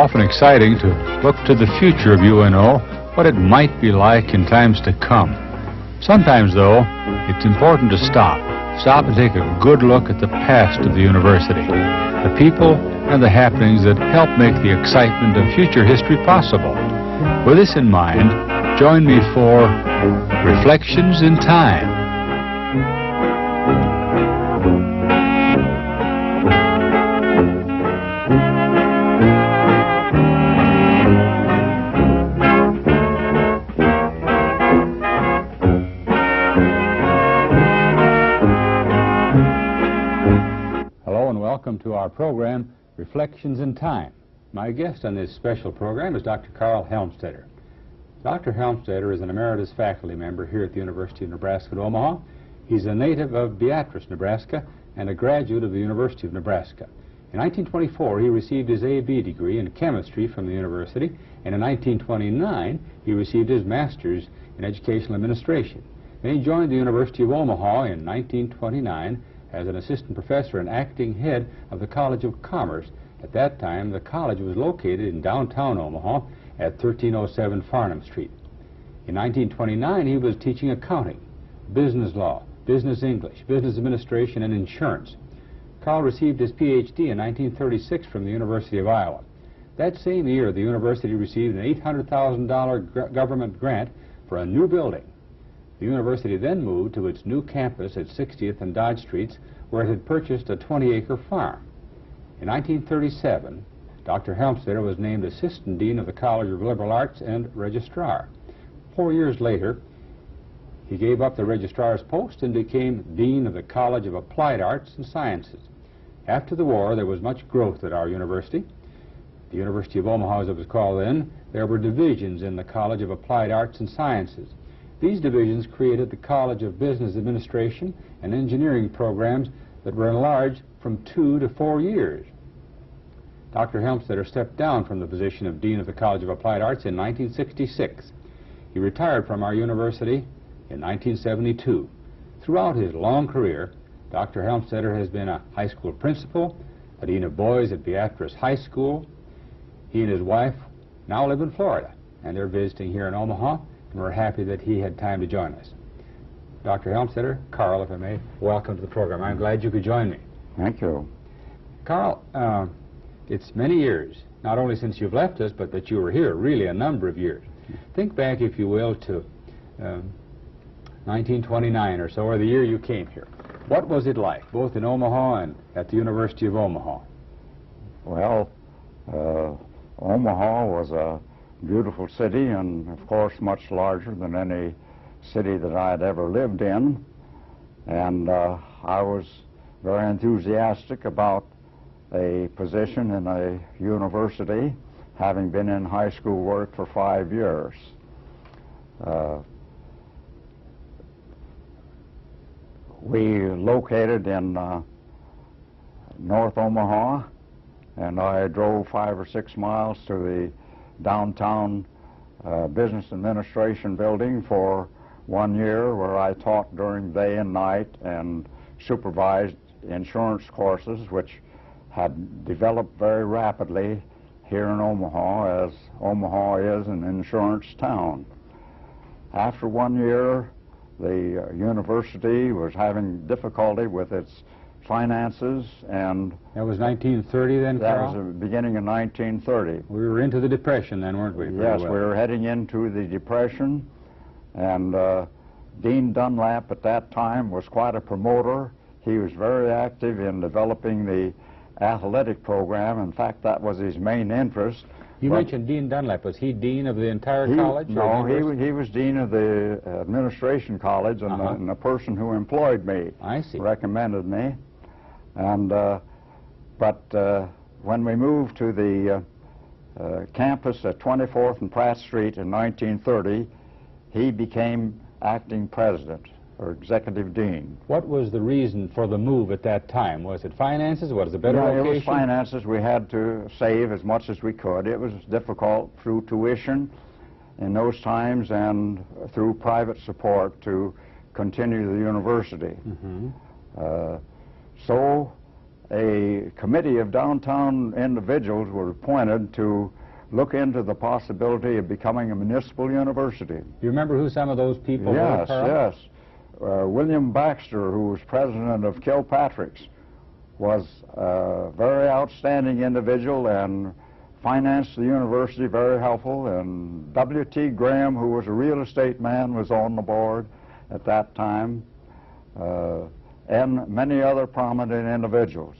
often exciting to look to the future of UNO, what it might be like in times to come. Sometimes, though, it's important to stop and take a good look at the past of the university, the people and the happenings that help make the excitement of future history possible. With this in mind, join me for Reflections in Time. Welcome to our program, Reflections in Time. My guest on this special program is Dr. Carl Helmstadter. Dr. Helmstadter is an emeritus faculty member here at the University of Nebraska at Omaha. He's a native of Beatrice, Nebraska, and a graduate of the University of Nebraska. In 1924, he received his A.B. degree in chemistry from the university, and in 1929, he received his master's in educational administration. Then he joined the University of Omaha in 1929 as an assistant professor and acting head of the College of Commerce. At that time, the college was located in downtown Omaha at 1307 Farnham Street. In 1929, he was teaching accounting, business law, business English, business administration, and insurance. Carl received his Ph.D. in 1936 from the University of Iowa. That same year, the university received an $800,000 government grant for a new building. The university then moved to its new campus at 60th and Dodge Streets, where it had purchased a 20-acre farm. In 1937, Dr. Helmstadter was named Assistant Dean of the College of Liberal Arts and Registrar. 4 years later, he gave up the Registrar's post and became Dean of the College of Applied Arts and Sciences. After the war, there was much growth at our university. The University of Omaha, as it was called then, there were divisions in the College of Applied Arts and Sciences. These divisions created the College of Business Administration and Engineering programs that were enlarged from 2 to 4 years. Dr. Helmstadter stepped down from the position of Dean of the College of Applied Arts in 1966. He retired from our university in 1972. Throughout his long career, Dr. Helmstadter has been a high school principal, a dean of boys at Beatrice High School. He and his wife now live in Florida, and they're visiting here in Omaha. And we're happy that he had time to join us. Dr. Helmstadter, Carl, if I may, welcome to the program. I'm glad you could join me. Thank you. Carl, it's many years, not only since you've left us, but that you were here, really a number of years. Think back, if you will, to 1929 or so, or the year you came here. What was it like, both in Omaha and at the University of Omaha? Well, Omaha was a beautiful city, and of course much larger than any city that I had ever lived in, and I was very enthusiastic about a position in a university, having been in high school work for 5 years. We located in North Omaha, and I drove 5 or 6 miles to the downtown business administration building for 1 year, where I taught during day and night and supervised insurance courses, which had developed very rapidly here in Omaha, as Omaha is an insurance town. After 1 year, the university was having difficulty with its finances, and that was 1930 then, Carl? That was the beginning of 1930. We were into the Depression then, weren't we? Yes, we were heading into the Depression, and Dean Dunlap at that time was quite a promoter. He was very active in developing the athletic program. In fact, that was his main interest. You mentioned Dean Dunlap. Was he dean of the entire college? No, he was dean of the administration college, and the person who employed me recommended me. And but when we moved to the campus at 24th and Pratt Street in 1930, he became acting president or executive dean. What was the reason for the move at that time? Was it finances? Was it a better location? It was finances. We had to save as much as we could. It was difficult through tuition in those times and through private support to continue the university. So a committee of downtown individuals were appointed to look into the possibility of becoming a municipal university. You remember who some of those people were, Yes, Carl? yes. William Baxter, who was president of Kilpatrick's, was a very outstanding individual and financed the university, very helpful. And W.T. Graham, who was a real estate man, was on the board at that time, and many other prominent individuals.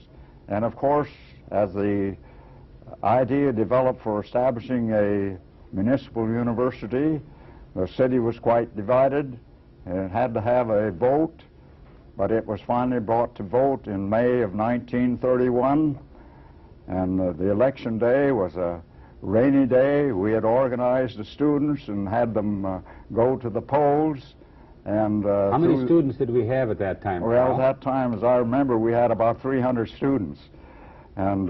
And of course, as the idea developed for establishing a municipal university, the city was quite divided, and it had to have a vote, but it was finally brought to vote in May of 1931, and the election day was a rainy day. We had organized the students and had them go to the polls. And how many students did we have at that time, Well, Carl? at that time, as I remember, we had about 300 students. And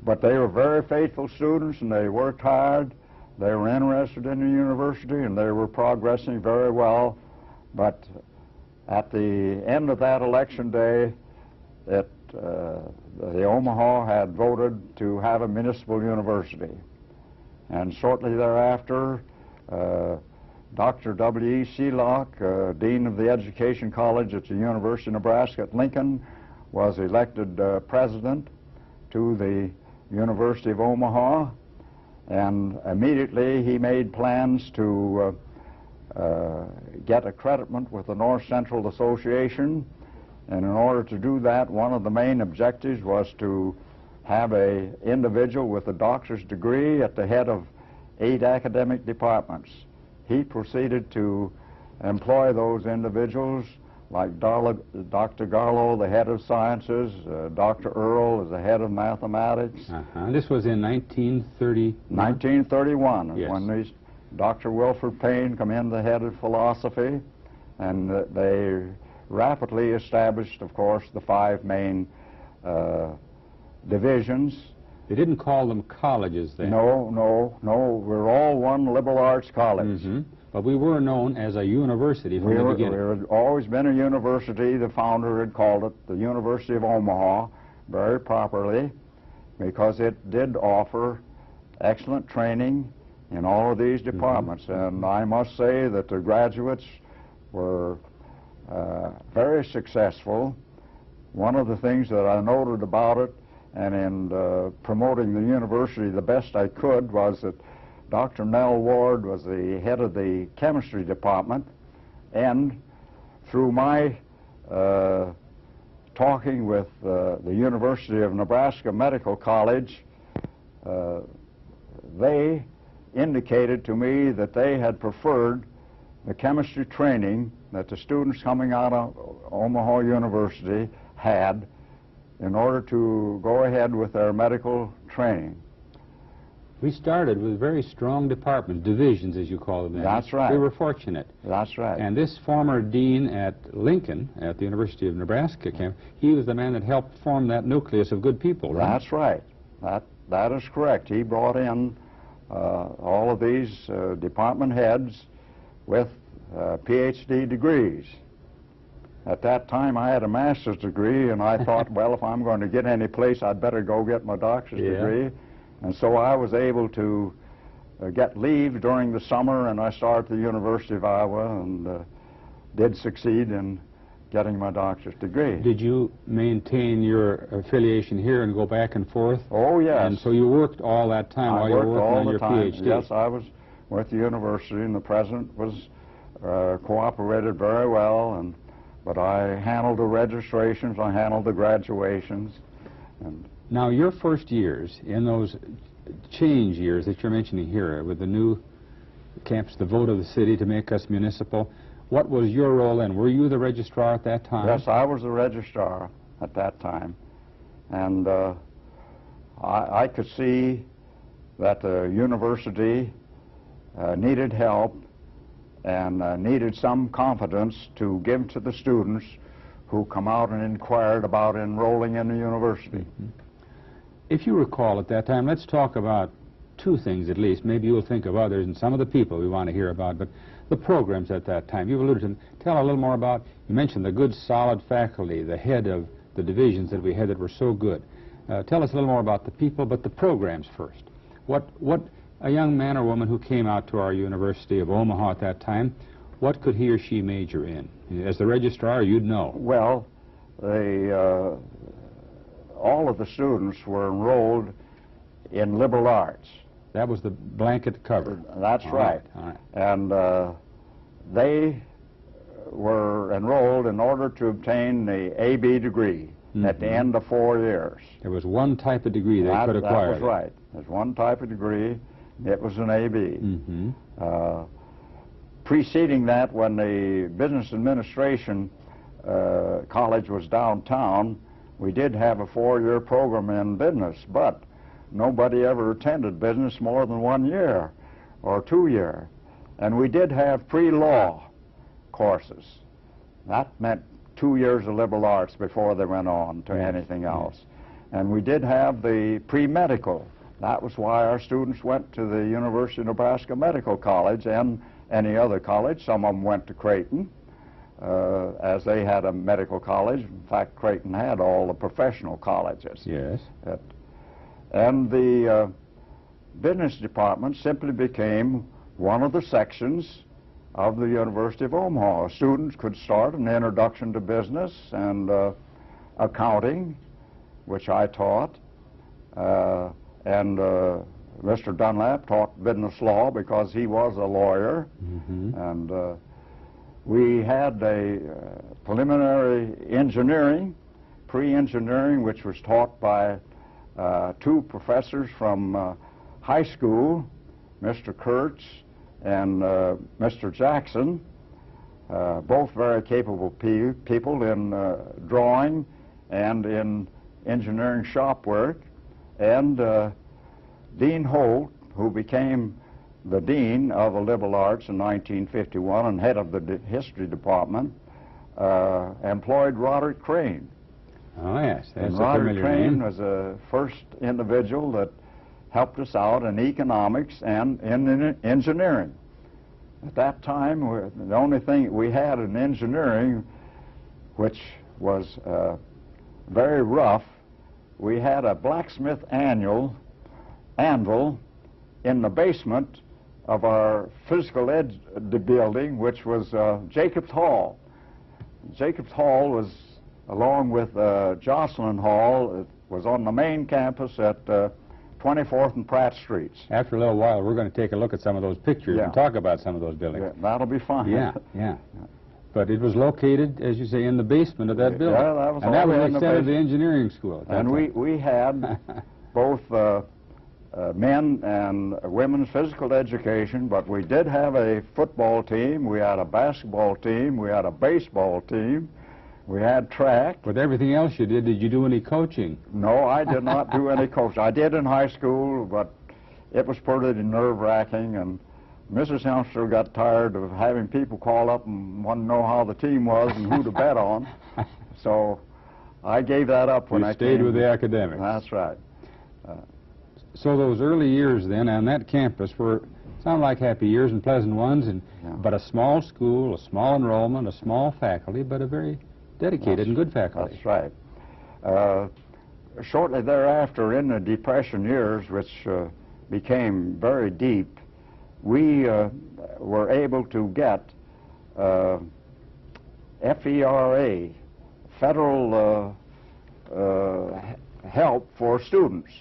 but they were very faithful students, and they worked hard. They were interested in the university, and they were progressing very well. But at the end of that election day, the Omaha had voted to have a municipal university. And shortly thereafter, Dr. W.E. Seelock, Dean of the Education College at the University of Nebraska at Lincoln, was elected president to the University of Omaha, and immediately he made plans to get accreditation with the North Central Association. And in order to do that, one of the main objectives was to have an individual with a doctor's degree at the head of 8 academic departments. He proceeded to employ those individuals, like Dr. Garlow, the head of sciences, Dr. Earle as the head of mathematics. This was in 1930. 1931, Yes. when Dr. Wilford Payne come in, the head of philosophy, and they rapidly established, of course, the 5 main divisions. They didn't call them colleges then. No. We're all one liberal arts college. But we were known as a university from the beginning. We had always been a university. The founder had called it the University of Omaha, very properly, because it did offer excellent training in all of these departments. And I must say that the graduates were very successful. One of the things that I noted about it, and in promoting the university the best I could, was that Dr. Nell Ward was the head of the chemistry department, and through my talking with the University of Nebraska Medical College, they indicated to me that they had preferred the chemistry training that the students coming out of Omaha University had in order to go ahead with their medical training. We started with very strong departments, divisions as you call them then. That's right. We were fortunate. That's right. And this former dean at Lincoln, at the University of Nebraska camp, he was the man that helped form that nucleus of good people, right? That's right. That is correct. He brought in all of these department heads with PhD degrees. At that time, I had a master's degree, and I thought, well, if I'm going to get any place, I'd better go get my doctor's degree. And so I was able to get leave during the summer, and I started at the University of Iowa and did succeed in getting my doctor's degree. Did you maintain your affiliation here and go back and forth? Oh, yes. And so you worked all that time while you were working on your PhD? Yes, I was with the university, and the president was cooperated very well, but I handled the registrations, I handled the graduations. And now, your first years, in those change years that you're mentioning here, with the new campus, the vote of the city to make us municipal, what was your role then? Were you the registrar at that time? Yes, I was the registrar at that time. And I could see that the university needed help and needed some confidence to give to the students who come out and inquired about enrolling in the university. If you recall at that time, let's talk about 2 things at least. Maybe you'll think of others and some of the people we want to hear about, but the programs at that time. You've alluded to them. Tell a little more about, you mentioned the good solid faculty, the head of the divisions that we had that were so good. Tell us a little more about the people, but the programs first. What a young man or woman who came out to our University of Omaha at that time, what could he or she major in? As the registrar, you'd know. Well, all of the students were enrolled in liberal arts. That was the blanket cover. That's right. All right. And they were enrolled in order to obtain the AB degree at the end of 4 years. There was one type of degree they could acquire. That was right. There's one type of degree. It was an AB. Preceding that, when the business administration college was downtown, we did have a 4-year program in business, but nobody ever attended business more than 1 year or 2 years. And we did have pre-law courses. That meant 2 years of liberal arts before they went on to anything else. And we did have the pre-medical. That was why our students went to the University of Nebraska Medical College and any other college. Some of them went to Creighton, as they had a medical college. In fact, Creighton had all the professional colleges. Yes. And the business department simply became one of the sections of the University of Omaha. Students could start an introduction to business and accounting, which I taught, and Mr. Dunlap taught business law because he was a lawyer. And we had a preliminary engineering, pre-engineering, which was taught by 2 professors from high school, Mr. Kurtz and Mr. Jackson, both very capable people in drawing and in engineering shop work. And Dean Holt, who became the dean of the liberal arts in 1951 and head of the history department, employed Roderick Crane. Oh, yes. That's and a Roderick familiar Crane name. was the first individual that helped us out in economics and in engineering. At that time, the only thing we had in engineering, which was very rough, we had a blacksmith anvil in the basement of our physical ed building, which was Jacobs Hall. Jacobs Hall was, along with Jocelyn Hall, it was on the main campus at 24th and Pratt Streets. After a little while, we're going to take a look at some of those pictures and talk about some of those buildings. Yeah, that'll be fine. Yeah. But it was located, as you say, in the basement of that building. Yeah, that was and that was all the in the extent of the basement. engineering school at that And time. we had both men and women's physical education, but we did have a football team, we had a basketball team, we had a baseball team, we had track. With everything else you did you do any coaching? No, I did not do any coaching. I did in high school, but it was pretty nerve-wracking, and Mrs. Helmstadter got tired of having people call up and want to know how the team was and who to bet on. So I gave that up when I stayed with the academics. That's right. So those early years then on that campus sound like happy years and pleasant ones, but a small school, a small enrollment, a small faculty, but a very dedicated and good faculty. That's right. Shortly thereafter, in the Depression years, which became very deep, we were able to get FERA, federal help for students.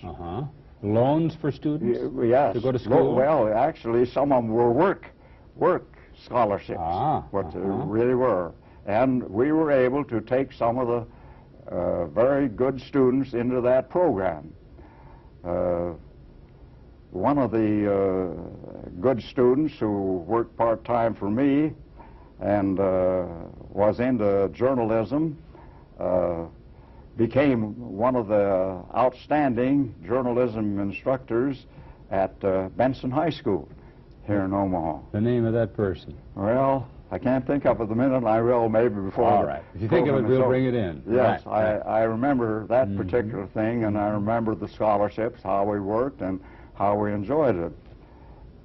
Loans for students? Yes. To go to school? Well, actually, some of them were work scholarships, what they really were. And we were able to take some of the very good students into that program. One of the good students who worked part-time for me and was into journalism became one of the outstanding journalism instructors at Benson High School here in Omaha. The name of that person? Well, I can't think of it the minute. I will maybe before. All right. If you think of it, we'll bring it in. Yes, Right. I remember that particular thing, and I remember the scholarships, how we worked, and how we enjoyed it.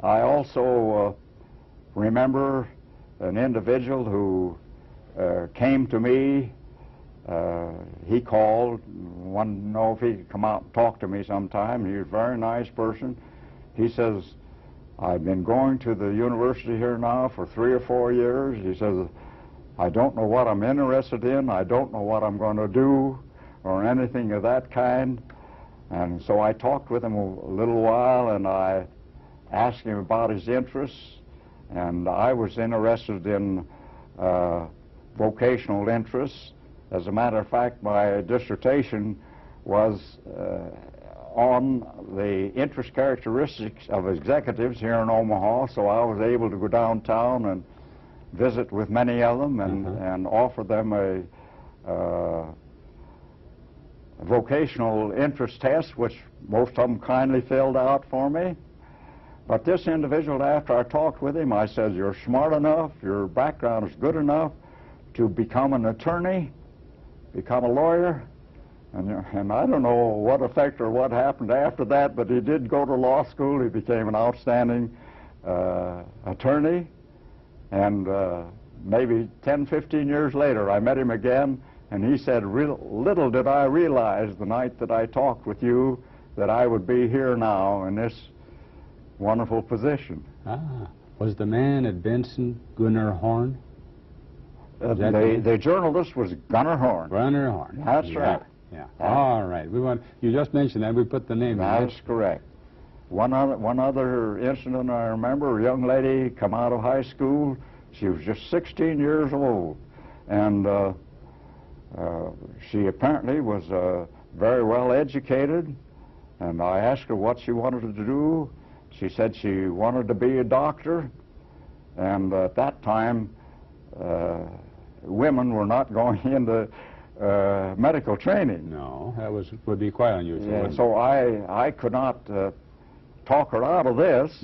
I also remember an individual who came to me he called, wanted to know if he could come out and talk to me sometime. He was a very nice person. He says, I've been going to the university here now for 3 or 4 years. He says, I don't know what I'm interested in. I don't know what I'm going to do or anything of that kind. And so I talked with him a little while, and I asked him about his interests. And I was interested in vocational interests. As a matter of fact, my dissertation was on the interest characteristics of executives here in Omaha, so I was able to go downtown and visit with many of them and offer them a vocational interest test, which most of them kindly filled out for me. But this individual, after I talked with him, I said, you're smart enough, your background is good enough to become an attorney, become a lawyer. And I don't know what effect or what happened after that, but he did go to law school. He became an outstanding attorney. And maybe 10, 15 years later, I met him again, and he said, little did I realize the night that I talked with you that I would be here now in this wonderful position. Ah, was the man at Benson Gunnar Horn? The journalist was Gunnar Horn. Gunnar Horn. That's right. Yeah. All right. You just mentioned that. We put the name in. That's correct. One other incident I remember, a young lady come out of high school. She was just 16 years old. And she apparently was very well educated. And I asked her what she wanted to do. She said she wanted to be a doctor. And at that time, women were not going into medical training. No, that would be quite unusual. Yeah, so I could not talk her out of this,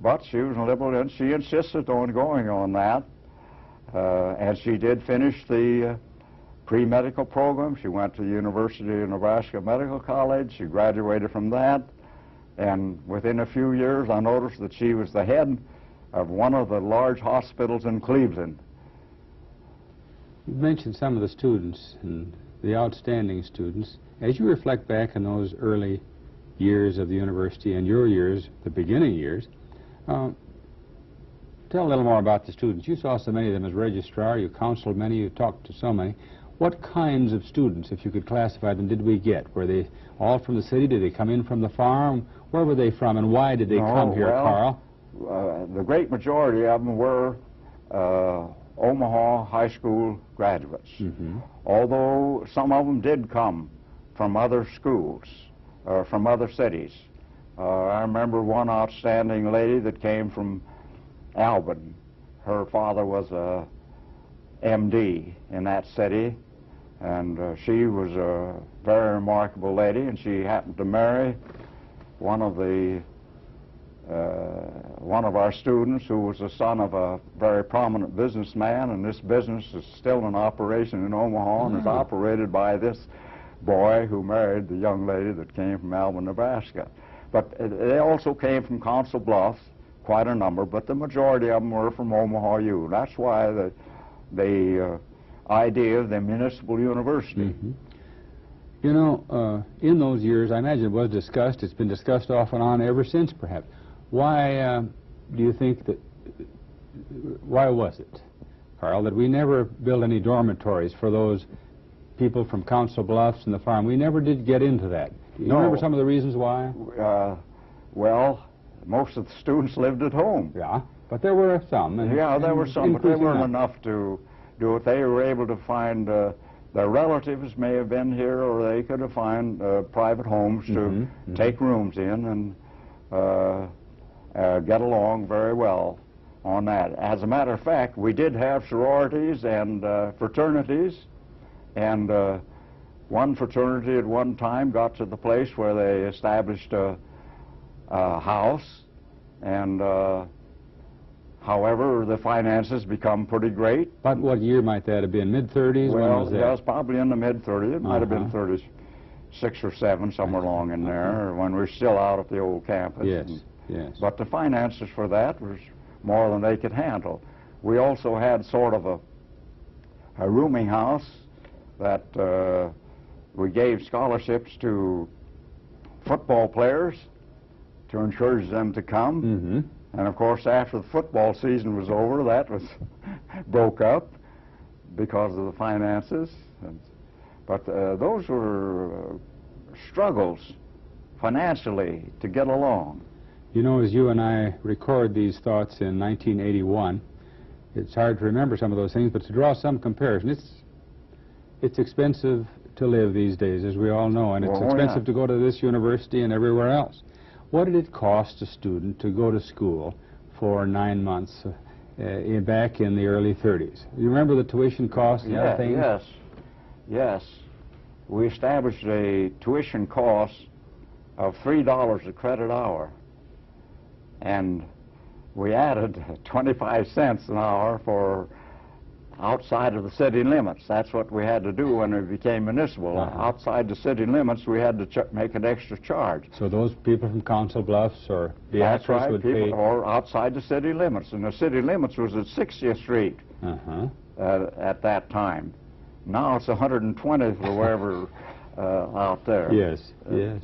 but she was liberal and she insisted on going on that. And she did finish the pre-medical program. She went to the University of Nebraska Medical College. She graduated from that. And within a few years, I noticed that she was the head of one of the large hospitals in Cleveland. You mentioned some of the students and the outstanding students. As you reflect back on those early years of the university and your years, the beginning years, tell a little more about the students. You saw so many of them as registrar, you counseled many, you talked to so many. What kinds of students, if you could classify them, did we get? Were they all from the city? Did they come in from the farm? Where were they from, and why did they come here, Carl? The great majority of them were Omaha high school graduates, although some of them did come from other schools, from other cities. I remember one outstanding lady that came from Albany. Her father was a MD in that city, and she was a very remarkable lady, and she happened to marry one of our students who was the son of a very prominent businessman, and this business is still in operation in Omaha and is operated by this boy who married the young lady that came from Albany, Nebraska. But they also came from Council Bluffs, quite a number, but the majority of them were from Omaha U. That's why the idea of the Municipal University. You know, in those years, I imagine it was discussed. It's been discussed off and on ever since, perhaps. Why do you think that, why was it, Carl, that we never built any dormitories for those people from Council Bluffs and the farm? We never did get into that. Do you remember some of the reasons why? Well, most of the students lived at home. Yeah, but there were some. Yeah, there were some, but they weren't enough to do it. They were able to find, their relatives may have been here, or they could have found private homes to take rooms in and get along very well on that. As a matter of fact, we did have sororities and fraternities, and one fraternity at one time got to the place where they established a house, and however, the finances become pretty great. But what year might that have been? Mid-30s? Well, it was probably in the mid-30s. It might have been 36 or 7, somewhere along in there, when we were still out at the old campus. Yes, yes. But the finances for that was more than they could handle. We also had sort of a rooming house that we gave scholarships to football players to encourage them to come. Mm-hmm. And of course, after the football season was over, that was broke up because of the finances. But those were struggles financially to get along. You know, as you and I record these thoughts in 1981, it's hard to remember some of those things, but to draw some comparison, it's expensive to live these days, as we all know, and it's expensive to go to this university and everywhere else. What did it cost a student to go to school for 9 months back in the early 30s? You remember the tuition costs and other things? Yes, yes. We established a tuition cost of $3 a credit hour, and we added 25 cents an hour for outside of the city limits. That's what we had to do when we became municipal. Outside the city limits, we had to make an extra charge. So those people from Council Bluffs or That's right, would people pay... or outside the city limits, and the city limits was at 60th Street at that time. Now it's 120th or wherever out there. Yes, yes.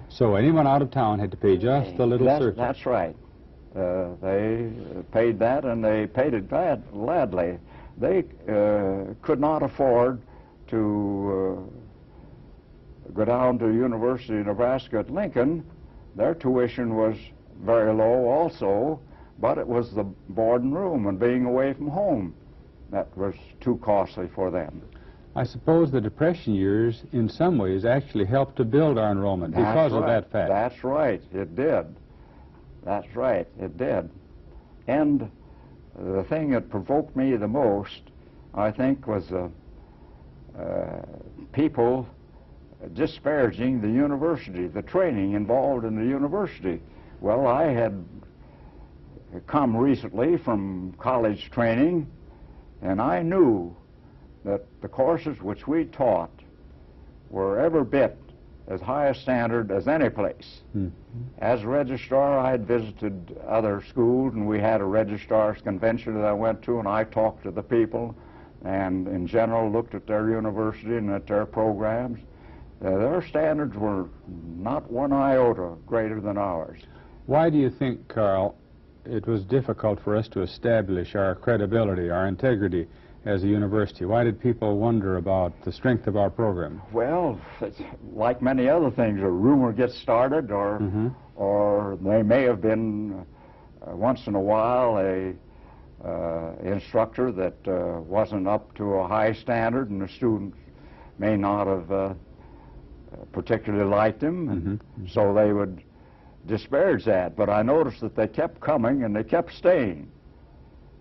So anyone out of town had to pay just the little surcharge. That's right. They paid that, and they paid it gladly. They could not afford to go down to University of Nebraska at Lincoln. Their tuition was very low also, but it was the board and room and being away from home that was too costly for them. I suppose the Depression years, in some ways, actually helped to build our enrollment because of that fact. That's right, it did. That's right, it did. And the thing that provoked me the most, I think, was people disparaging the university, the training involved in the university. Well, I had come recently from college training, and I knew that the courses which we taught were every bit as high a standard as any place. Mm-hmm. As a registrar, I had visited other schools, and we had a registrar's convention that I went to, and I talked to the people and in general looked at their university and at their programs. Their standards were not one iota greater than ours. Why do you think, Carl, it was difficult for us to establish our credibility, our integrity as a university? Why did people wonder about the strength of our program? Well, it's like many other things, a rumor gets started, or there may have been once in a while a instructor that wasn't up to a high standard, and the students may not have particularly liked him, so they would disparage that. But I noticed that they kept coming and they kept staying.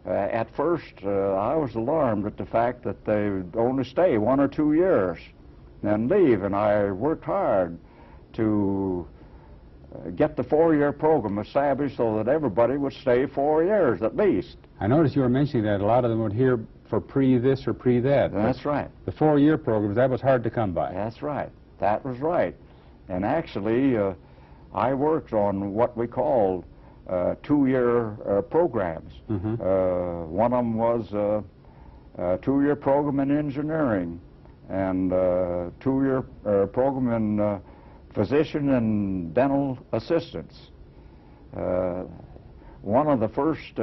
At first, I was alarmed at the fact that they would only stay 1 or 2 years and leave, and I worked hard to get the 4-year program established so that everybody would stay 4 years at least. I noticed you were mentioning that a lot of them would hear for pre-this or pre-that. That's right. The 4-year programs, that was hard to come by. That's right. That was right. And actually, I worked on what we called 2-year programs. One of them was a 2-year program in engineering, and a 2-year program in physician and dental assistants. One of the first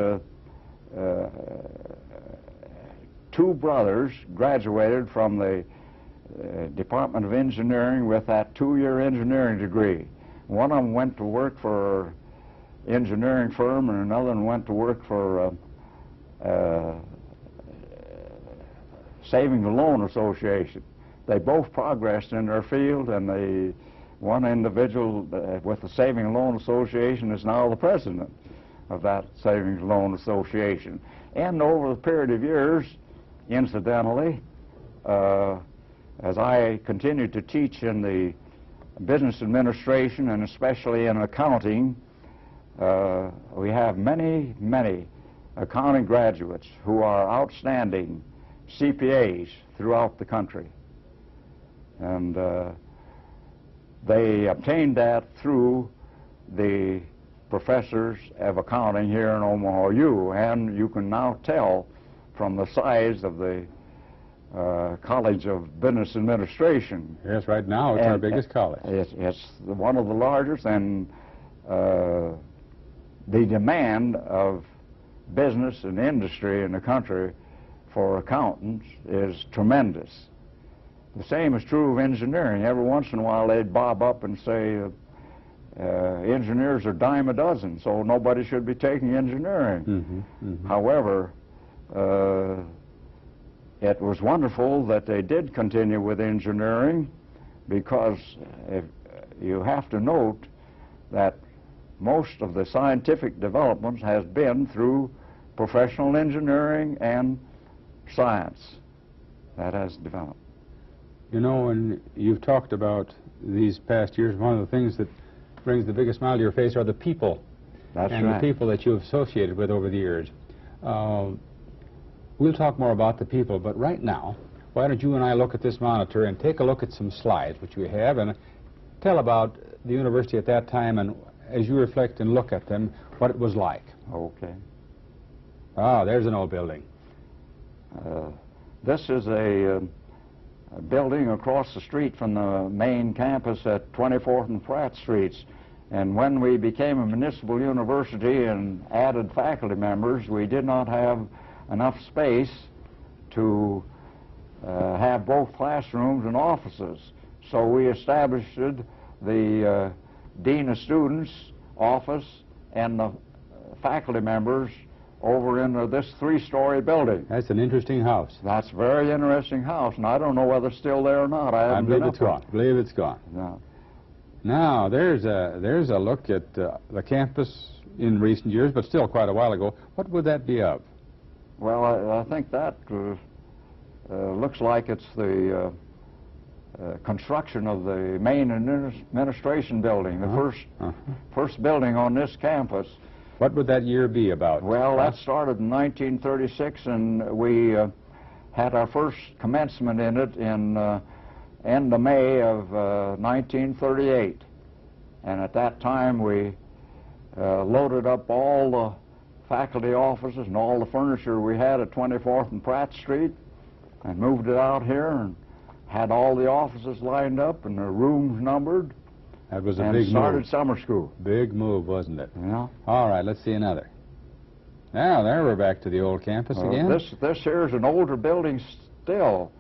2 brothers graduated from the Department of Engineering with that 2-year engineering degree. One of them went to work for engineering firm, and another one went to work for Savings and Loan Association. They both progressed in their field, and one individual with the Savings and Loan Association is now the president of that Savings and Loan Association. And over the period of years, incidentally, as I continued to teach in the business administration and especially in accounting, we have many, many accounting graduates who are outstanding CPAs throughout the country. And they obtained that through the professors of accounting here in Omaha U, and you can now tell from the size of the College of Business Administration. Yes, right now it's our biggest college. It's one of the largest, and the demand of business and industry in the country for accountants is tremendous. The same is true of engineering. Every once in a while they'd bob up and say, engineers are dime a dozen, so nobody should be taking engineering. However, it was wonderful that they did continue with engineering, because you have to note that most of the scientific developments has been through professional engineering and science that has developed. You know, when you've talked about these past years, one of the things that brings the biggest smile to your face are the people. That's and right. the people that you've associated with over the years. We'll talk more about the people, but right now, why don't you and I look at this monitor and take a look at some slides which we have, and tell about the university at that time, and as you reflect and look at them, what it was like. Okay. Ah, there's an old building. This is a building across the street from the main campus at 24th and Pratt Streets. And when we became a municipal university and added faculty members, we did not have enough space to have both classrooms and offices. So we established the Dean of Students office and the faculty members over in this three-story building. That's an interesting house. That's a very interesting house, and I don't know whether it's still there or not. I believe it's gone. I believe it's gone. No. Now, there's a look at the campus in recent years, but still quite a while ago. What would that be of? Well, I think that looks like it's the construction of the main administration building, the first building on this campus. What would that year be about? Well, that started in 1936, and we had our first commencement in it in end of May of 1938. And at that time, we loaded up all the faculty offices and all the furniture we had at 24th and Pratt Street and moved it out here and had all the offices lined up and the rooms numbered. That was a and big started move. Summer school. Big move, wasn't it? Yeah. All right, let's see another. Now, there we're back to the old campus again. This here is an older building still.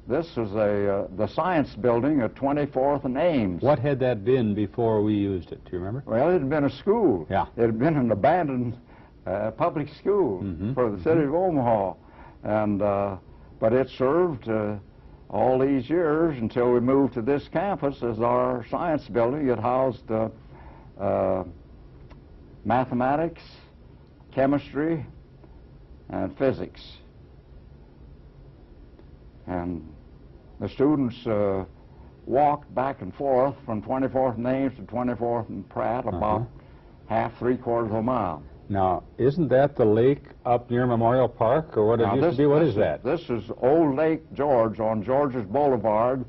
This is the science building at 24th and Ames. What had that been before we used it? Do you remember? Well, it had been a school. Yeah. It had been an abandoned public school for the city of Omaha, and but it served all these years until we moved to this campus as our science building. It housed mathematics, chemistry, and physics. And the students walked back and forth from 24th and Ames to 24th and Pratt about three-quarters of a mile. Now, isn't that the lake up near Memorial Park, or what it used to be? What is that? This is Old Lake George on George's Boulevard.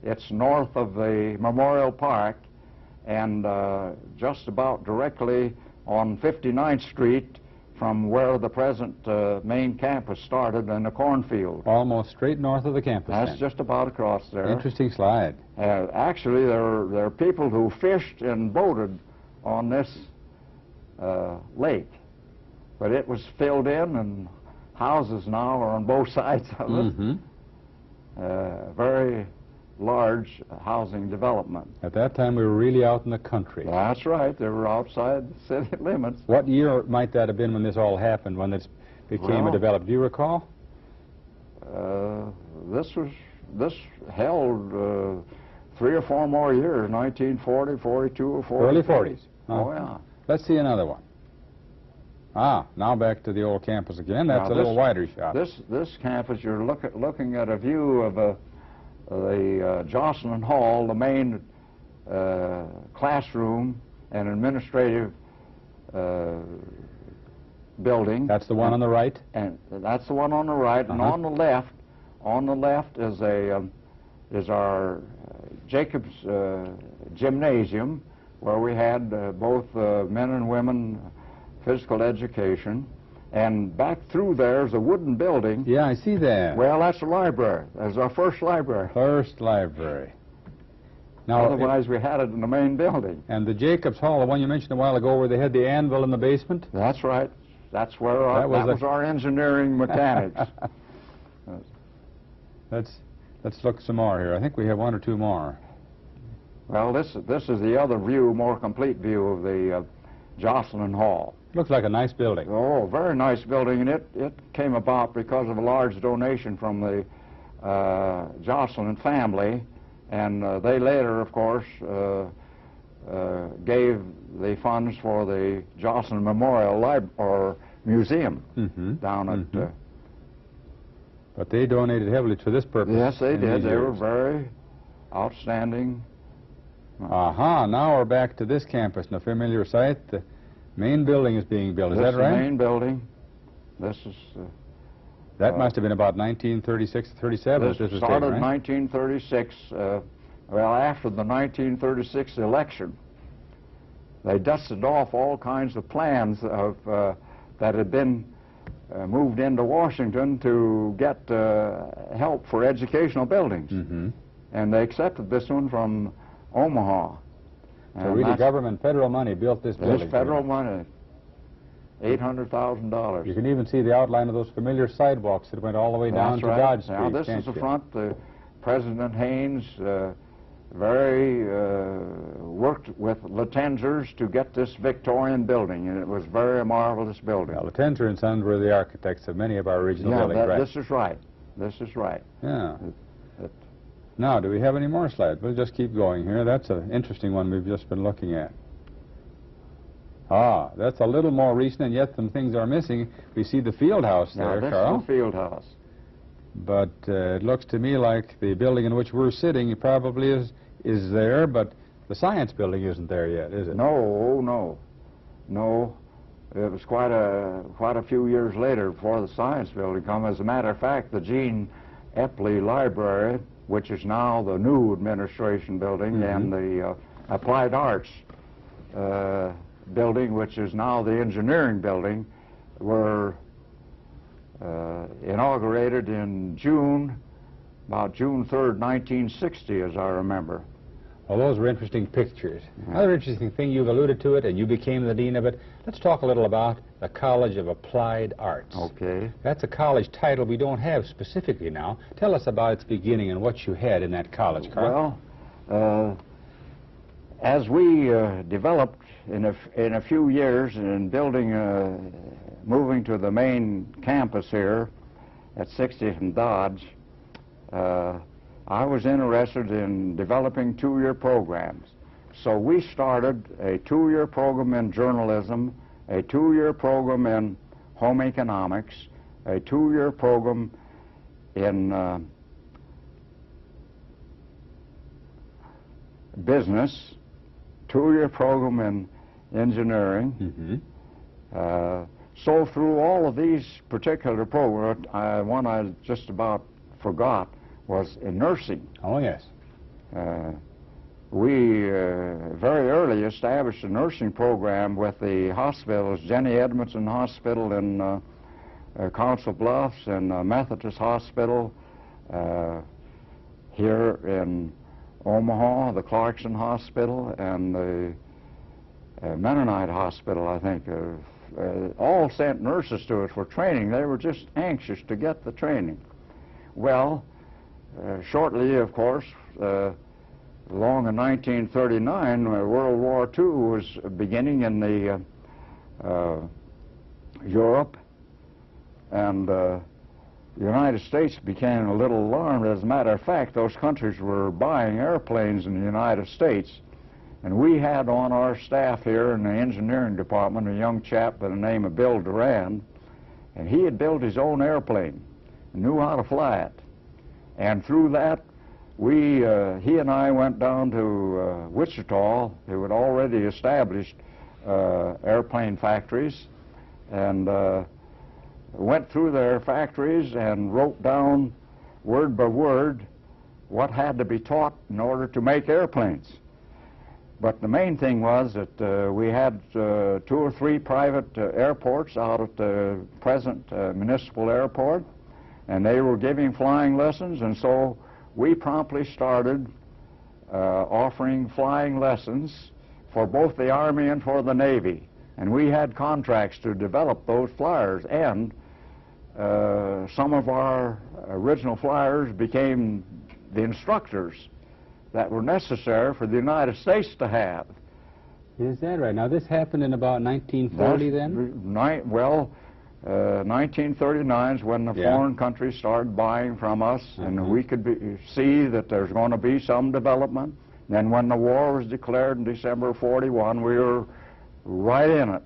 It's north of the Memorial Park, and just about directly on 59th Street from where the present main campus started in the cornfield. Almost straight north of the campus. That's then. just about across there. Interesting slide. Actually, there are people who fished and boated on this lake, but it was filled in, and houses now are on both sides of it. Very large housing development. At that time, we were really out in the country. That's right. They were outside the city limits. What year might that have been when this all happened, when this became a developed? Do you recall? This held 3 or 4 more years, 1940, 42, or 43. Early 40s. Oh, yeah. Let's see another one. Ah, now back to the old campus again. That's a little wider shot. This campus, you're looking at a view of the Jocelyn Hall, the main classroom and administrative building. That's the one on the right? And that's the one on the right. And on the left is our Jacobs Gymnasium, where we had both men and women physical education. And back through there's a wooden building. Yeah, I see that. Well, that's a library. That's our first library. First library. Now, otherwise, we had it in the main building. And the Jacobs Hall, the one you mentioned a while ago, where they had the anvil in the basement? That's right. That's where that was our engineering mechanics. Let's look some more here. I think we have one or two more. Well, this is the other view, more complete view of the Jocelyn Hall. Looks like a nice building. Oh, very nice building, and it came about because of a large donation from the Jocelyn family, and they later, of course, gave the funds for the Jocelyn Memorial Museum down at... But they donated heavily to this purpose. Yes, they did. They were very outstanding. Aha, now we're back to this campus, in a familiar sight. The main building is being built, is that right? This is the main building. This is... that must have been about 1936 to 37. This started in 1936. Well, after the 1936 election, they dusted off all kinds of plans of, that had been moved into Washington to get help for educational buildings. And they accepted this one from Omaha. So really government, federal money built this building? This federal money, $800,000. You can even see the outline of those familiar sidewalks that went all the way down to Dodge Street. Now this is the front. President Haynes worked with Latenzers to get this Victorian building, and it was a very marvelous building. Now, Latenzer and Sons were the architects of many of our original buildings, right? This is right. This is right. Yeah. Now, do we have any more slides? We'll just keep going here. That's an interesting one we've just been looking at. Ah, that's a little more recent, and yet some things are missing. We see the field house there, Carl. This is the field house. But it looks to me like the building in which we're sitting probably is there, but the science building isn't there yet, is it? No. It was quite a few years later before the science building came. As a matter of fact, the Gene Epley Library, which is now the new administration building, and the Applied Arts building, which is now the engineering building, were inaugurated in about June 3rd, 1960, as I remember. Well, those were interesting pictures. Another interesting thing, you've alluded to it, and you became the dean of it. Let's talk a little about the College of Applied Arts. Okay. That's a college title we don't have specifically now. Tell us about its beginning and what you had in that college, Carl. Well, as we developed in a few years in building, moving to the main campus here at 60th and Dodge, I was interested in developing two-year programs. So we started a two-year program in journalism, a two-year program in home economics, a two-year program in business, two-year program in engineering. So through all of these particular programs, one I just about forgot was in nursing. Oh, yes. We very early established a nursing program with the hospitals, Jenny Edmondson Hospital in Council Bluffs, and Methodist Hospital here in Omaha, the Clarkson Hospital, and the Mennonite Hospital, I think. All sent nurses to us for training. They were just anxious to get the training. Well, shortly, of course, along in 1939, World War II was beginning in the Europe, and the United States became a little alarmed. As a matter of fact, those countries were buying airplanes in the United States, and we had on our staff here in the engineering department a young chap by the name of Bill Durand, and he had built his own airplane and knew how to fly it. And through that, he and I went down to Wichita, who had already established airplane factories, and went through their factories and wrote down word by word what had to be taught in order to make airplanes. But the main thing was that we had 2 or 3 private airports out at the present municipal airport, and they were giving flying lessons, and so we promptly started offering flying lessons for both the Army and for the Navy. And we had contracts to develop those flyers, and some of our original flyers became the instructors that were necessary for the United States to have. Is that right? Now, this happened in about 1940 then? 1939 is when the foreign countries started buying from us, and we could see that there's going to be some development. Then when the war was declared in December of 41, we were right in it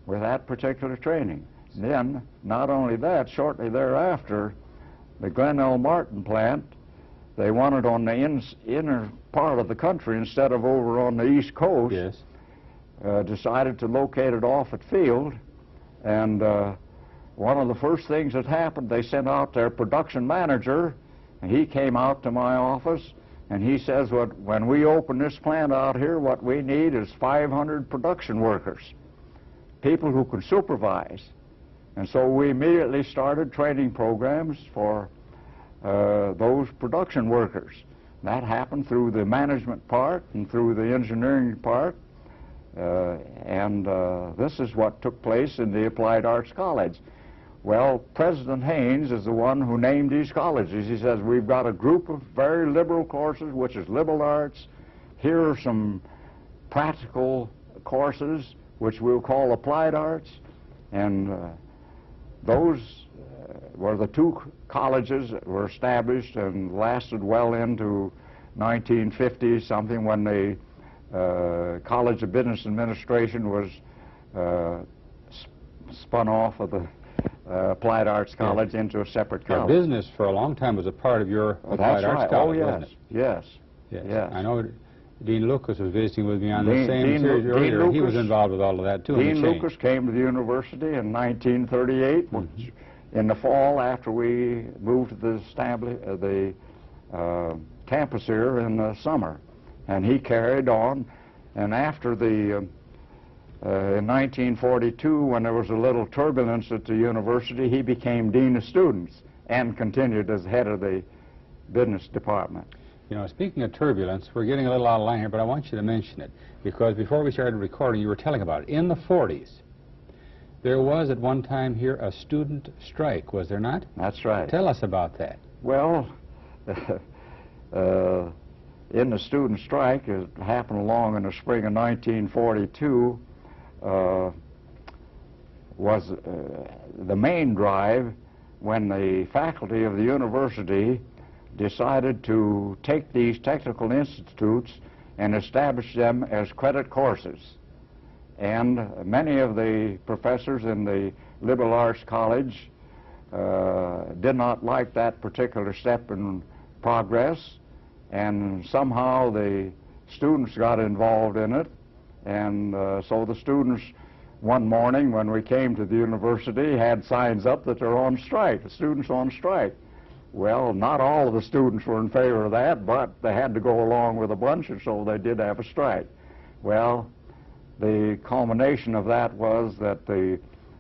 with that particular training. Then, not only that, shortly thereafter, the Glen L. Martin plant, they wanted on the inner part of the country instead of over on the East Coast. Yes. Decided to locate it off at Field, and one of the first things that happened, they sent out their production manager, and he came out to my office, and he says, when we open this plant out here, what we need is 500 production workers, people who can supervise. And so we immediately started training programs for those production workers. That happened through the management part and through the engineering part, and this is what took place in the Applied Arts College. Well, President Haynes is the one who named these colleges. He says, we've got a group of very liberal courses, which is liberal arts. Here are some practical courses, which we'll call applied arts, and those were the 2 colleges that were established and lasted well into 1950 something, when the College of Business Administration was spun off of the Applied Arts College into a separate college. Business for a long time was a part of your Applied Arts College, wasn't it? Yes. I know Dean Lucas was visiting with me on the same series earlier. He was involved with all of that, too. Dean Lucas came to the university in 1938, in the fall after we moved to the campus here in the summer. And he carried on, and after the in 1942, when there was a little turbulence at the university, he became Dean of Students and continued as head of the business department. You know, speaking of turbulence, we're getting a little out of line here, but I want you to mention it, because before we started recording, you were telling about it. In the 40s, there was at one time here a student strike, was there not? That's right. Tell us about that. Well, in the student strike, it happened along in the spring of 1942, was the main drive when the faculty of the university decided to take these technical institutes and establish them as credit courses. And many of the professors in the liberal arts college did not like that particular step in progress, and somehow the students got involved in it, and so the students one morning when we came to the university had signs up that they're on strike, the students on strike. Well, not all of the students were in favor of that, but they had to go along with a bunch, and so they did have a strike. Well, the culmination of that was that the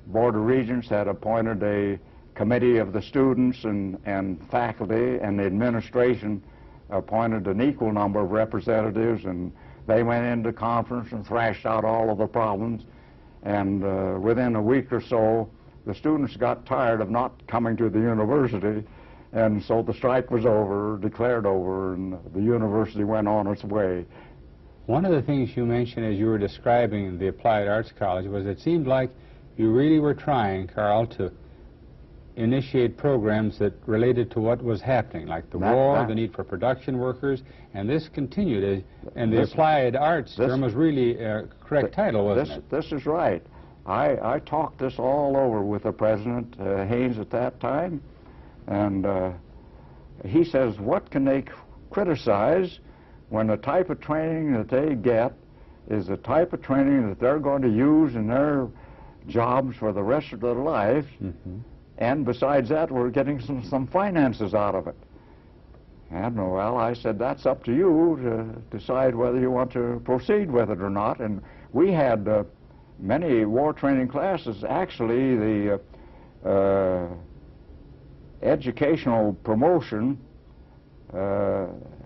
Board of Regents had appointed a committee of the students and faculty, and the administration appointed an equal number of representatives, and they went into conference and thrashed out all of the problems. And within a week or so, the students got tired of not coming to the university, and so the strike was over, declared over, and the university went on its way. One of the things you mentioned as you were describing the Applied Arts College was it seemed like you really were trying, Carl, to initiate programs that related to what was happening, like the war, the need for production workers, and this continued. And the Applied Arts term was really a correct title, wasn't it? This is right. I talked this all over with the President Haynes at that time, and he says, what can they criticize when the type of training that they get is the type of training that they're going to use in their jobs for the rest of their life, and besides that, we're getting some finances out of it. And, well, I said, that's up to you to decide whether you want to proceed with it or not. And we had many war training classes. Actually, the educational promotion,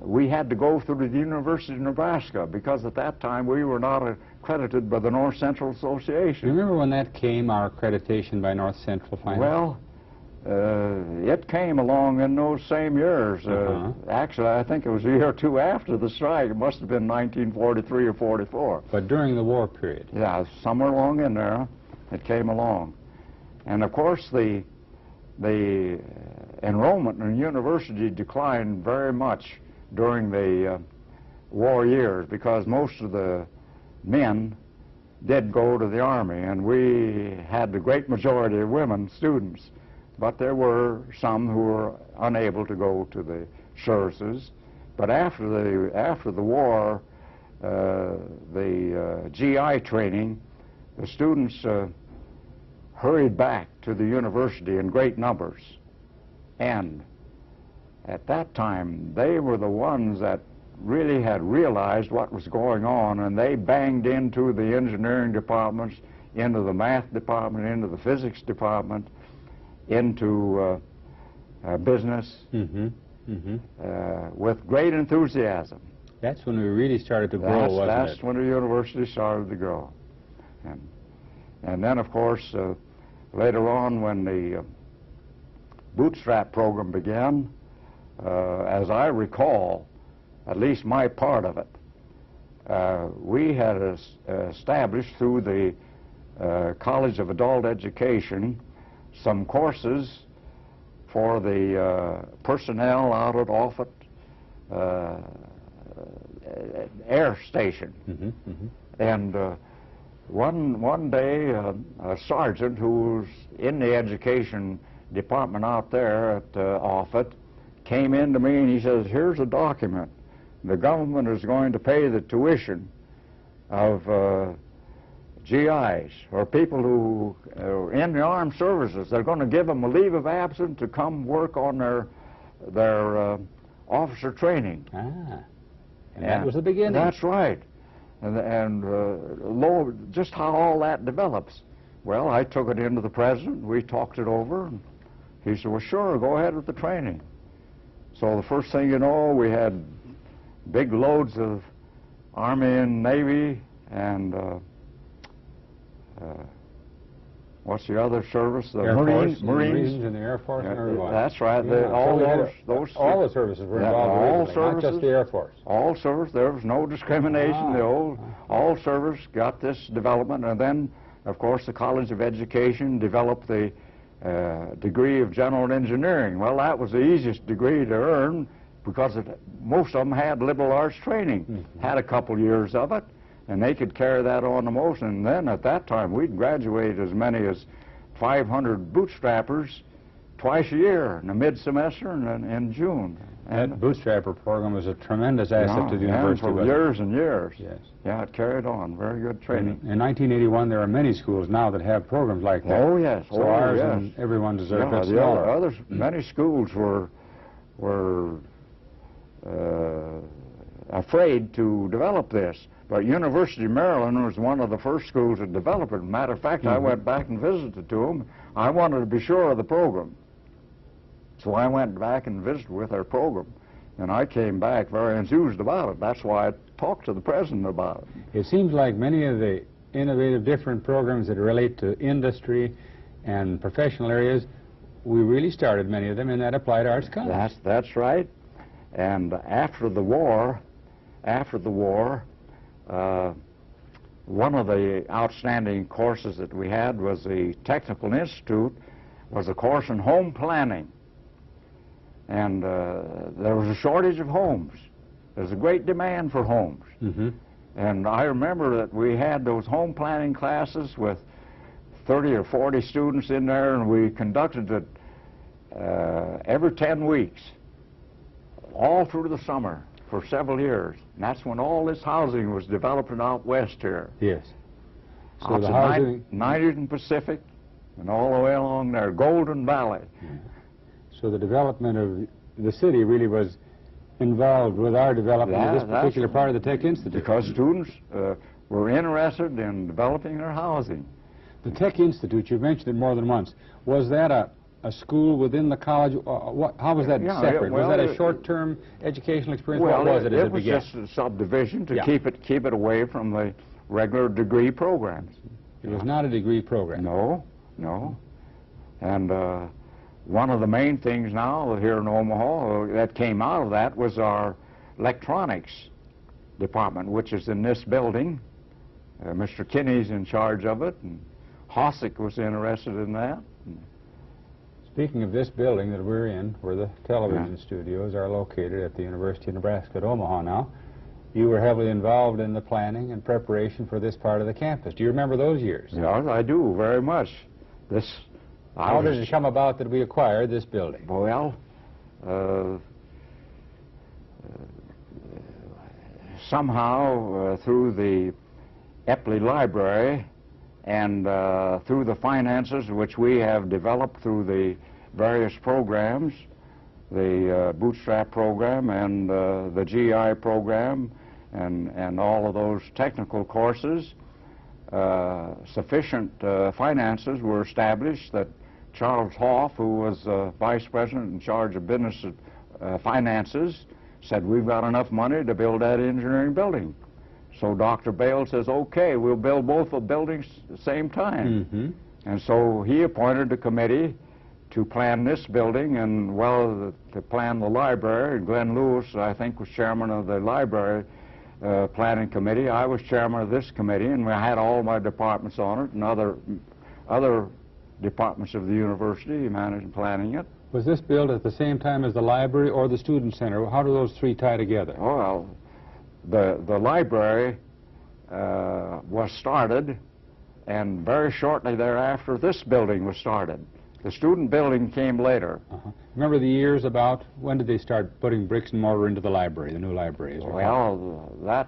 we had to go through the University of Nebraska, because at that time we were not accredited by the North Central Association. Do you remember when that came, our accreditation by North Central finally? Well, it came along in those same years. Actually, I think it was a year or two after the strike. It must have been 1943 or 44. But during the war period? Yeah, somewhere along in there, it came along. And of course, the enrollment in the university declined very much during the war years, because most of the men did go to the Army, and we had the great majority of women students. But there were some who were unable to go to the services. But after the war, the GI training, the students hurried back to the university in great numbers. And at that time, they were the ones that really had realized what was going on, and they banged into the engineering departments, into the math department, into the physics department, into business with great enthusiasm. That's when we really started to grow, wasn't it? That's when the university started to grow. And then, of course, later on, when the bootstrap program began, as I recall, at least my part of it, we had established through the College of Adult Education some courses for the personnel out at Offutt Air Station. And one day, a sergeant who was in the education department out there at Offutt came in to me and he says, here's a document. The government is going to pay the tuition of GIs, or people who are in the armed services. They're going to give them a leave of absence to come work on their officer training. And that was the beginning. That's right. And lo, just how all that develops. Well, I took it into the president. We talked it over. And he said, well, sure, go ahead with the training. So the first thing you know, we had big loads of Army and Navy and what's the other service? The Marines. Marines and the Air Force and everyone. That's right. Yeah. All the services were involved. All originally, services, not just the Air Force. All service. There was no discrimination. All service got this development, and then, of course, the College of Education developed the degree of General Engineering. Well, that was the easiest degree to earn because most of them had liberal arts training, had a couple years of it, and they could carry that on the most. And then at that time, we'd graduate as many as 500 bootstrappers twice a year, in the mid-semester and in June. And that bootstrapper program was a tremendous asset to the university. For years and years. Yes. Yeah, it carried on. Very good training. In 1981, there are many schools now that have programs like that. Oh, yes. So ours and everyone deserves it. Yeah, many schools were afraid to develop this. But University of Maryland was one of the first schools that developed it. Matter of fact, I went back and visited to them. I wanted to be sure of the program. So I went back and visited with their program. And I came back very enthused about it. That's why I talked to the president about it. It seems like many of the innovative different programs that relate to industry and professional areas, we really started many of them in that Applied Arts College. That's right. And after the war, one of the outstanding courses that we had was the Technical Institute, was a course in home planning. And there was a shortage of homes. There's a great demand for homes. And I remember that we had those home planning classes with 30 or 40 students in there, and we conducted it every 10 weeks, all through the summer for several years. And that's when all this housing was developing out west here. Yes. So out the housing... 90th and Pacific and all the way along there, Golden Valley. So the development of the city really was involved with our development of Yeah, this particular part of the Tech Institute? Because students were interested in developing their housing. The Tech Institute, you've mentioned it more than once. Was that a school within the college? How was that Yeah, separate? well, was that a short-term educational experience? Well, what was it as it was began? just a subdivision to Yeah. keep it away from the regular degree programs. It was not a degree program. No, no. And one of the main things now here in Omaha that came out of that was our electronics department, which is in this building. Mr. Kinney's in charge of it, and Hossick was interested in that. Speaking of this building that we're in, where the television studios are located at the University of Nebraska at Omaha now, you were heavily involved in the planning and preparation for this part of the campus. Do you remember those years? Yes, I do, very much. How did it come about that we acquired this building? Well, somehow through the Epley Library and through the finances which we have developed through the various programs, the bootstrap program and the GI program and all of those technical courses, sufficient finances were established that Charles Hoff, who was vice president in charge of business finances, said, we've got enough money to build that engineering building. So Dr. Bale says, okay, we'll build both the buildings at the same time. Mm-hmm. And so he appointed a committee to plan this building and, well, to plan the library. Glenn Lewis, I think, was chairman of the library planning committee. I was chairman of this committee, and we had all my departments on it and other departments of the university managed planning it. Was this built at the same time as the library or the student center? How do those three tie together? Well, the library was started, and very shortly thereafter this building was started. The student building came later. Remember the years about, when did they start putting bricks and mortar into the library, the new library? Well, that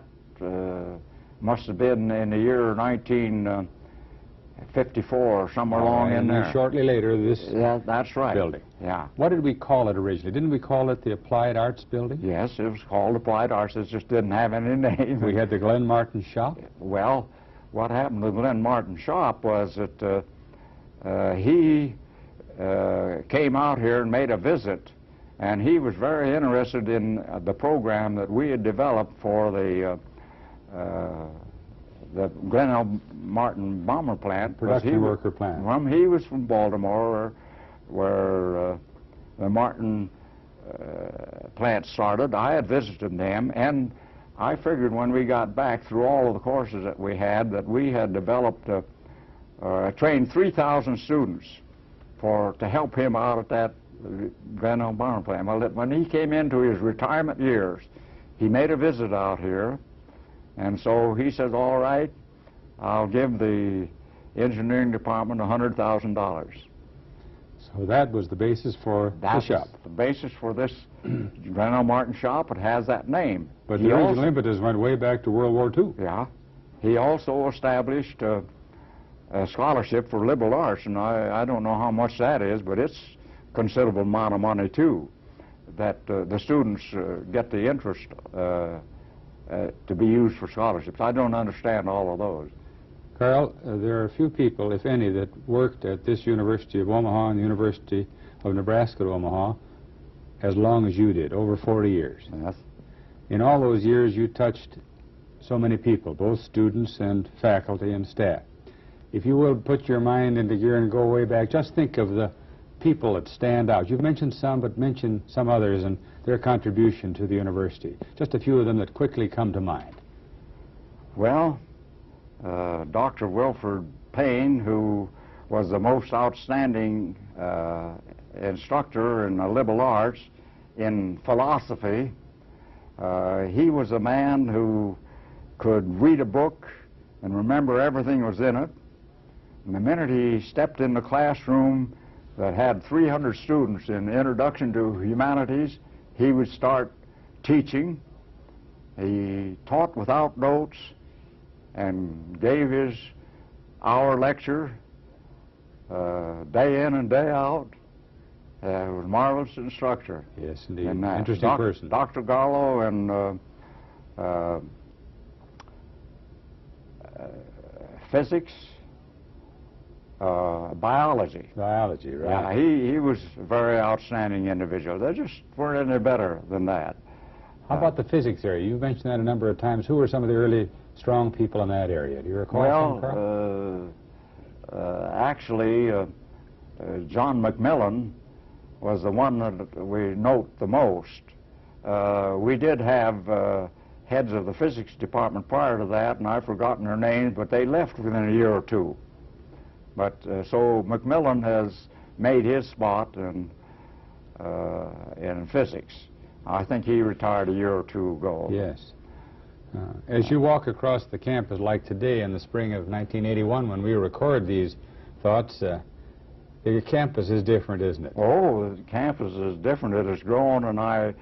must have been in the year 1954, somewhere along in there. Shortly later, this that's right. building. Yeah. What did we call it originally? Didn't we call it the Applied Arts Building? Yes, it was called Applied Arts. It just didn't have any name. We had the Glenn Martin shop. Well, what happened to Glenn Martin shop was that he came out here and made a visit, and he was very interested in the program that we had developed for the Glenn L. Martin bomber plant. Production worker plant. He was from Baltimore, where the Martin plant started. I had visited them, and I figured when we got back through all of the courses that we had, that we had developed, trained 3,000 students to help him out at that Glenn L. bomber plant. Well, when he came into his retirement years, he made a visit out here. And so he says, all right, I'll give the engineering department $100,000. So that was the basis for the shop. The basis for this Glenn L. Martin shop. It has that name. But the original impetus went way back to World War II. Yeah. He also established a scholarship for liberal arts, and I don't know how much that is, but it's a considerable amount of money, too, that the students get the interest to be used for scholarships. I don't understand all of those. Carl, there are a few people, if any, that worked at this University of Omaha and the University of Nebraska at Omaha as long as you did, over 40 years. Yes. In all those years, you touched so many people, both students and faculty and staff. If you will put your mind into gear and go way back, just think of the people that stand out. You've mentioned some, but mention some others and their contribution to the university. Just a few of them that quickly come to mind. Well, Dr. Wilford Payne, who was the most outstanding instructor in the liberal arts in philosophy, he was a man who could read a book and remember everything was in it. And the minute he stepped in the classroom that had 300 students in Introduction to Humanities, he would start teaching. He taught without notes and gave his hour lecture day in and day out. Was a marvelous instructor. Yes, indeed. And, Interesting person. Dr. Garlow and physics, biology. Biology, right. Yeah, he was a very outstanding individual. They just weren't any better than that. How about the physics area? You mentioned that a number of times. Who were some of the early strong people in that area? Do you recall some, Carl? Actually, John McMillan was the one that we note the most. We did have heads of the physics department prior to that, and I've forgotten their names, but they left within a year or two. But so McMillan has made his spot in physics. I think he retired a year or two ago. Yes. As you walk across the campus like today in the spring of 1981 when we record these thoughts, the campus is different, isn't it? Oh, the campus is different. It has grown, and I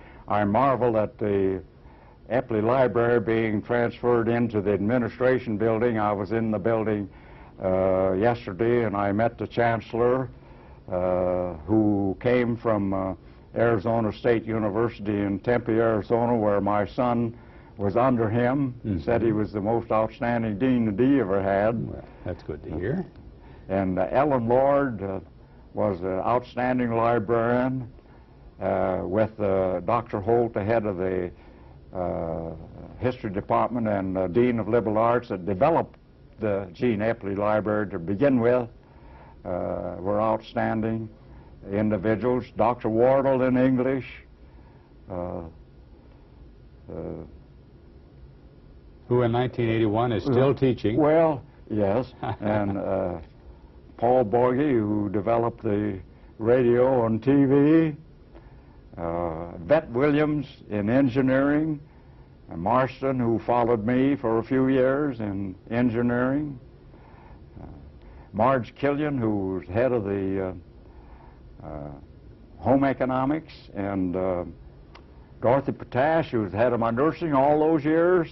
marvel at the Epley Library being transferred into the administration building. I was in the building yesterday, and I met the chancellor who came from Arizona State University in Tempe, Arizona, where my son was under him. Mm-hmm. Said he was the most outstanding dean that he ever had. Well, that's good to hear. And Ellen Lord was an outstanding librarian with Dr. Holt, the head of the history department and dean of liberal arts that developed the Gene Epley Library to begin with, were outstanding individuals. Dr. Wardle in English. Who in 1981 is still teaching. Well, yes, and Paul Borge, who developed the radio and TV, Vet Williams in engineering, and Marston, who followed me for a few years in engineering, Marge Killian, who was head of the home economics, and Dorothy Potash, who was head of my nursing all those years.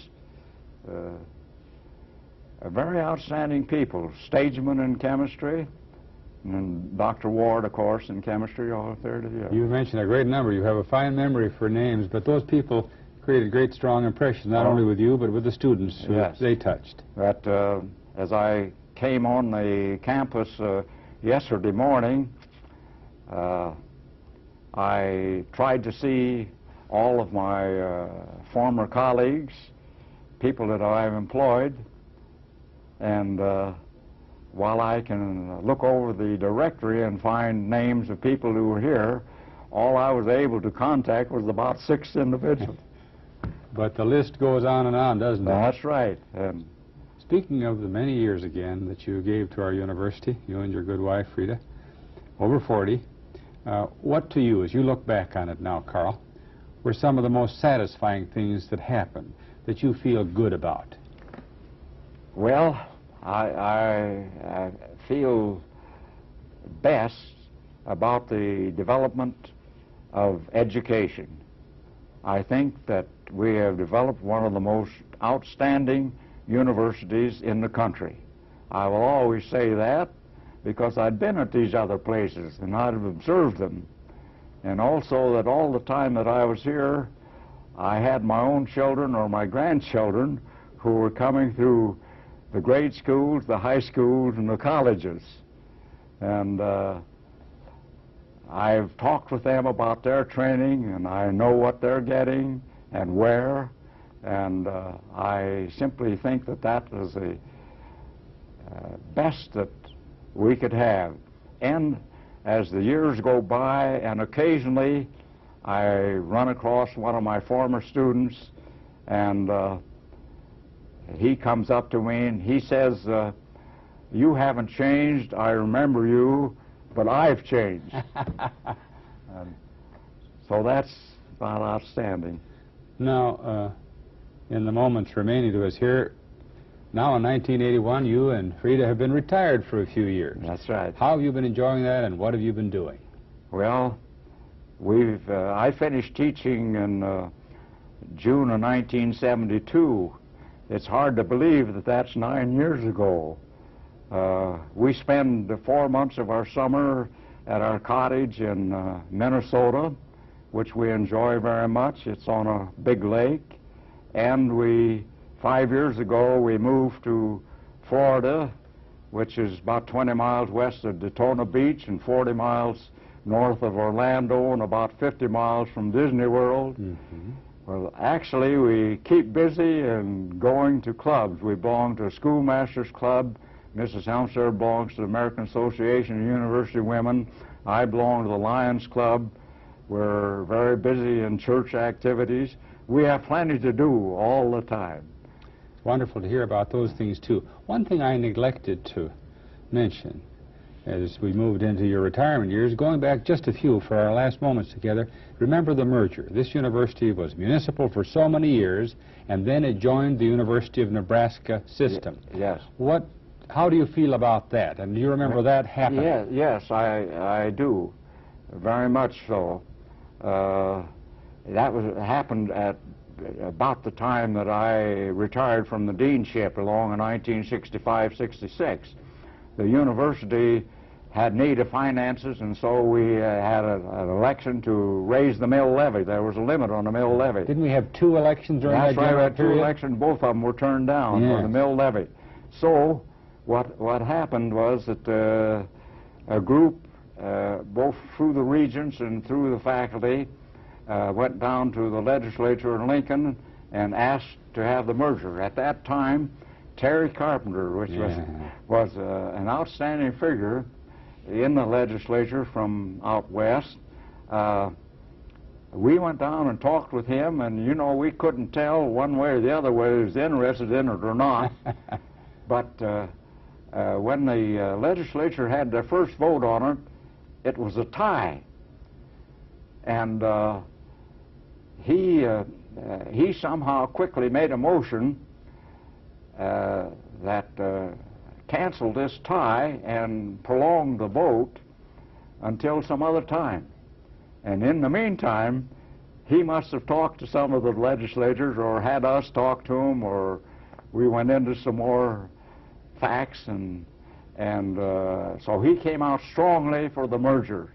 Very outstanding people. Stageman in chemistry, and Dr. Ward, of course, in chemistry, all 30 years. You mentioned a great number. You have a fine memory for names, but those people created great, strong impressions, not only with you, but with the students who they touched. But as I came on the campus yesterday morning, I tried to see all of my former colleagues, people that I've employed, and while I can look over the directory and find names of people who were here, all I was able to contact was about 6 individuals. But the list goes on and on, doesn't it? That's right. And speaking of the many years again that you gave to our university, you and your good wife, Frida, over 40, what to you, as you look back on it now, Carl, were some of the most satisfying things that happened that you feel good about? Well, I feel best about the development of education. I think that we have developed one of the most outstanding universities in the country. I will always say that because I'd been at these other places and I'd have observed them. And also that all the time that I was here, I had my own children or my grandchildren who were coming through the grade schools, the high schools, and the colleges. And I've talked with them about their training, and I know what they're getting and where, and I simply think that that is the best that we could have. And as the years go by, and occasionally I run across one of my former students, and he comes up to me and he says, "You haven't changed, I remember you, but I've changed." So that's about outstanding. Now, in the moments remaining to us here, now in 1981, you and Frida have been retired for a few years. That's right. How have you been enjoying that, and what have you been doing? Well, I finished teaching in June of 1972. It's hard to believe that that's 9 years ago. We spend 4 months of our summer at our cottage in Minnesota, which we enjoy very much. It's on a big lake. And 5 years ago, we moved to Florida, which is about 20 miles west of Daytona Beach and 40 miles north of Orlando and about 50 miles from Disney World. Mm-hmm. Well, actually, we keep busy and going to clubs. We belong to a schoolmasters club. Mrs. Helmstadter belongs to the American Association of University Women. I belong to the Lions Club. We're very busy in church activities. We have plenty to do all the time. It's wonderful to hear about those things, too. One thing I neglected to mention as we moved into your retirement years, going back just a few for our last moments together, remember the merger. This university was municipal for so many years, and then it joined the University of Nebraska system. Yes. How do you feel about that? And do you remember that happening? Yes, I do, very much so. That happened at about the time that I retired from the deanship along in 1965-66. The university had need of finances, and so we had an election to raise the mill levy. There was a limit on the mill levy. Didn't we have 2 elections during that period? That's right, we had 2 period? elections. Both of them were turned down for the mill levy. So what happened was that a group, both through the regents and through the faculty, went down to the legislature in Lincoln and asked to have the merger. At that time, Terry Carpenter, which was an outstanding figure in the legislature from out west, we went down and talked with him, and you know, we couldn't tell one way or the other whether he was interested in it or not. But when the legislature had their first vote on it, it was a tie. And he somehow quickly made a motion that canceled this tie and prolonged the vote until some other time. And in the meantime, he must have talked to some of the legislators or had us talk to them, or we went into some more facts, and so he came out strongly for the merger.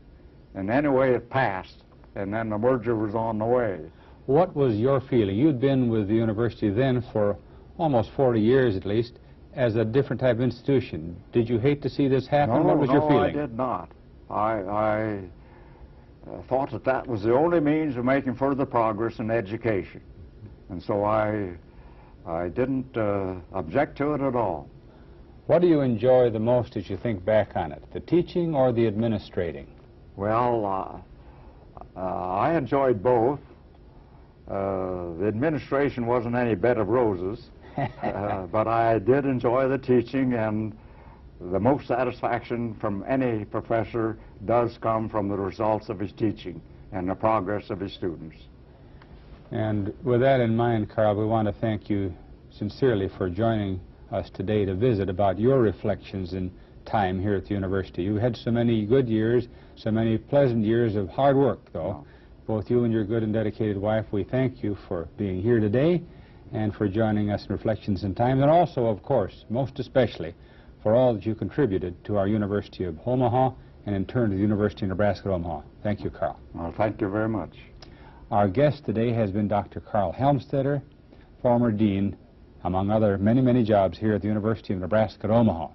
And anyway, it passed, and then the merger was on the way. What was your feeling? You'd been with the university then for almost 40 years at least, as a different type of institution. Did you hate to see this happen? What was your feeling? No, I did not. I thought that that was the only means of making further progress in education. And so I didn't object to it at all. What do you enjoy the most as you think back on it, the teaching or the administrating? Well, I enjoyed both. The administration wasn't any bed of roses, but I did enjoy the teaching, and the most satisfaction from any professor does come from the results of his teaching and the progress of his students. And with that in mind, Carl, we want to thank you sincerely for joining us today to visit about your reflections in time here at the university. You had so many good years, so many pleasant years of hard work, though. Both you and your good and dedicated wife, we thank you for being here today and for joining us in Reflections in Time, and also, of course, most especially, for all that you contributed to our University of Omaha and in turn to the University of Nebraska at Omaha. Thank you, Carl. Well, thank you very much. Our guest today has been Dr. Carl Helmstadter, former dean, among other many, many jobs here at the University of Nebraska at Omaha.